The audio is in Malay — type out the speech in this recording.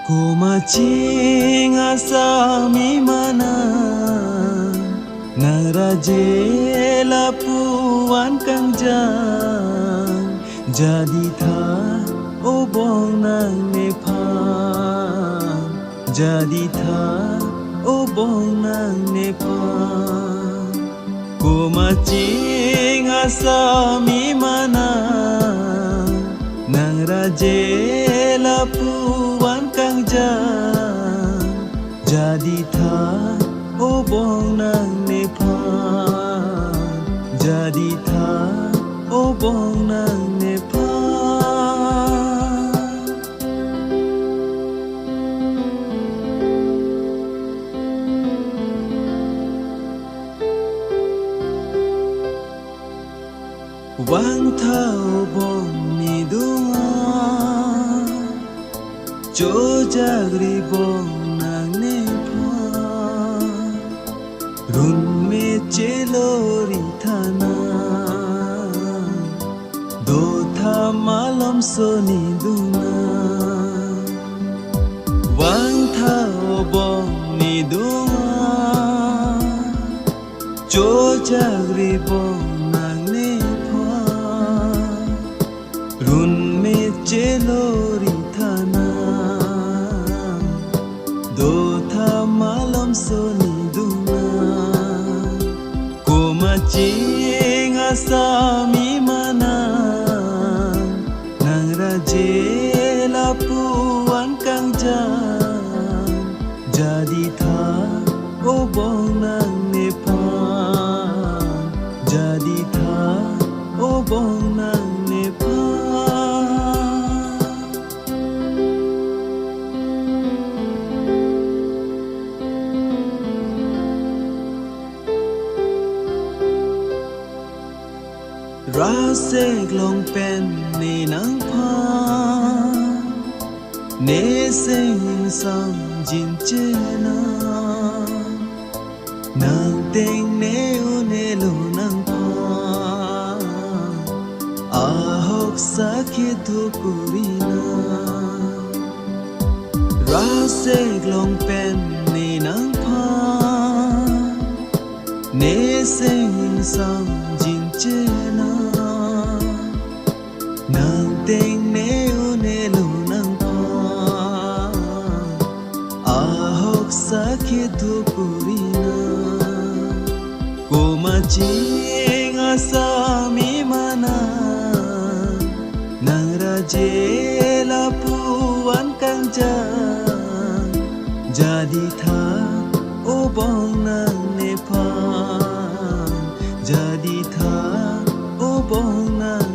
Ku macing asami mana Naraje lapuan kang jang Jadi tha obong nang nepang Jadi tha obong nang nepang Ku macing asami mana Nang raje lapuan kang jang Jadi tha obong nang nepang Jadi tha obong nang nepang Wang thao bong ni dunga Jo jagri bong nang nepha Run me chelori thana Do tha malam soni duna Wang thao bong ni dunga Jo jagri bong Run me chelori thana Do tha malam soni duna Ko macing asami mana Nang raje lapuan kang jang Jadi tha obong nang nepang Jadi tha obong nang nepang Rasek long pen ni nang pha Ne sing sang jin chena Nang ting ne u ne lu nang pha Ahok sakit hukurina Rasek long pen ni nang pha Ne sing sang jin chena Nang ting ne u ne lu nang pha Ahok sakit hukurina Ko macing asami mana Nang raje lapuan kang jang Jadi tha obong nang nepang Jadi tha obong nang